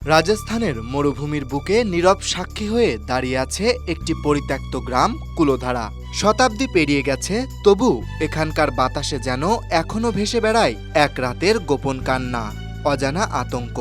রাজস্থানের মরুভূমির বুকে নীরব সাক্ষী হয়ে দাঁড়িয়ে আছে একটি পরিত্যক্ত গ্রাম কুলোধারা। শতাব্দী পেরিয়ে গেছে, তবু এখানকার বাতাসে যেন এখনো ভেসে বেড়ায় এক রাতের গোপন কান্না, অজানা আতঙ্ক।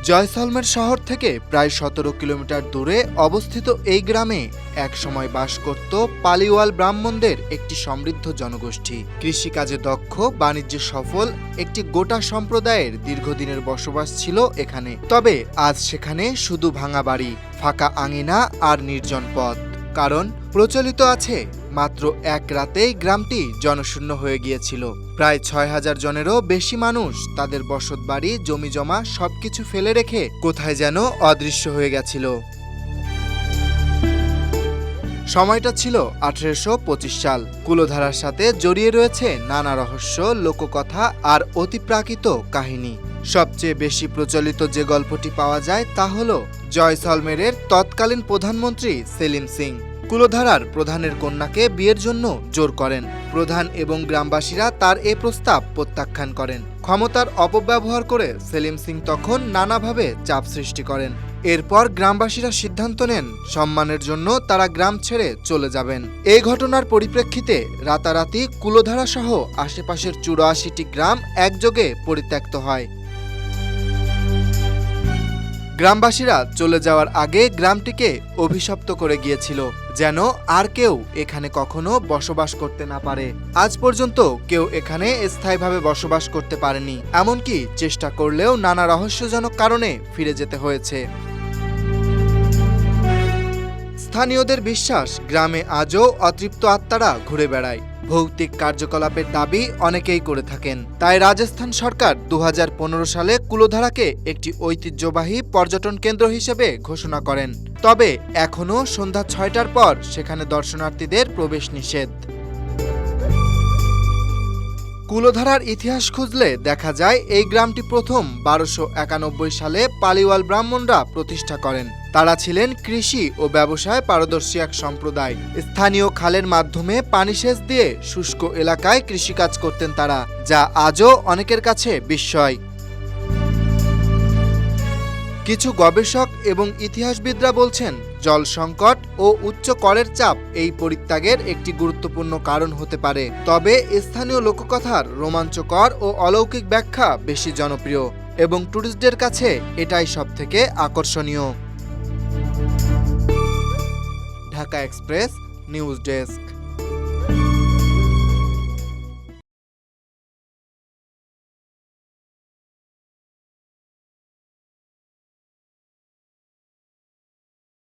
জয়সলমের শহর থেকে প্রায় ১৭ কিলোমিটার দূরে অবস্থিত এই গ্রামে একসময় বাস করত পালিওয়াল ব্রাহ্মণদের একটি সমৃদ্ধ জনগোষ্ঠী। কৃষিকাজে দক্ষ, বাণিজ্যে সফল একটি গোটা সম্প্রদায়ের দীর্ঘদিনের বসবাস ছিল এখানে। তবে আজ সেখানে শুধু ভাঙা বাড়ি, ফাঁকা আঙিনা আর নির্জন পথ। কারণ প্রচলিত আছে, মাত্র এক রাতেই গ্রামটি জনশূন্য হয়ে গিয়েছিল। প্রায় ৬,০০০ জনেরও বেশি মানুষ তাদের বসতবাড়ি, জমিজমা সবকিছু ফেলে রেখে কোথায় যেন অদৃশ্য হয়ে গেছিল। সময়টা ছিল ১৮২৫ সাল। কুলোধারার সাথে জড়িয়ে রয়েছে নানা রহস্য, লোককথা আর অতিপ্রাকৃত কাহিনী। সবচেয়ে বেশি প্রচলিত যে গল্পটি পাওয়া যায় তা হল জয়সলমেরের তৎকালীন প্রধানমন্ত্রী সেলিম সিং কুলোধারার প্রধানের কন্যাকে বিয়ের জন্য জোর করেন। প্রধান এবং গ্রামবাসীরা তার এ প্রস্তাব প্রত্যাখ্যান করেন। ক্ষমতার অপব্যবহার করে সেলিম সিং তখন নানাভাবে চাপ সৃষ্টি করেন। এরপর গ্রামবাসীরা সিদ্ধান্ত নেন, সম্মানের জন্য তারা গ্রাম ছেড়ে চলে যাবেন। এই ঘটনার পরিপ্রেক্ষিতে রাতারাতি কুলোধারা সহ আশেপাশের ৮৪টি গ্রাম একযোগে পরিত্যক্ত হয়। গ্রামবাসীরা চলে যাওয়ার আগে গ্রামটিকে অভিশপ্ত করে গিয়েছিল, যেন আর কেউ এখানে কখনো বসবাস করতে না পারে। আজ পর্যন্ত কেউ এখানে স্থায়ীভাবে বসবাস করতে পারেনি, এমনকি চেষ্টা করলেও নানা রহস্যজনক কারণে ফিরে যেতে হয়েছে। স্থানীয়দের বিশ্বাস, গ্রামে আজও অতৃপ্ত আত্মারা ঘুরে বেড়ায়। ভৌতিক কার্যকলাপের দাবি অনেকেই করে থাকেন। তাই রাজস্থান সরকার ২০১৫ সালে কুলোধারাকে একটি ঐতিহ্যবাহী পর্যটন কেন্দ্র হিসেবে ঘোষণা করেন। তবে এখনও সন্ধ্যা ৬টার পর সেখানে দর্শনার্থীদের প্রবেশ নিষেধ। কুলোধারার ইতিহাস খুঁজলে দেখা যায় এই গ্রামটি প্রথম ১২৯১ সালে পালিওয়াল ব্রাহ্মণরা প্রতিষ্ঠা করেন। তারা ছিলেন কৃষি ও ব্যবসায় পারদর্শী এক সম্প্রদায়। স্থানীয় খালের মাধ্যমে পানি সেচ দিয়ে শুষ্ক এলাকায় কৃষিকাজ করতেন তারা, যা আজও অনেকের কাছে বিস্ময়। কিছু গবেষক এবং ইতিহাসবিদরা বলছেন, জল সংকট ও উচ্চ করের চাপ এই পরিত্যাগের একটি গুরুত্বপূর্ণ কারণ হতে পারে। তবে স্থানীয় লোককথার রোমাঞ্চকর ও অলৌকিক ব্যাখ্যা বেশি জনপ্রিয় এবং টুরিস্টদের কাছে এটাই সবথেকে আকর্ষণীয়। Dhaka express news desk.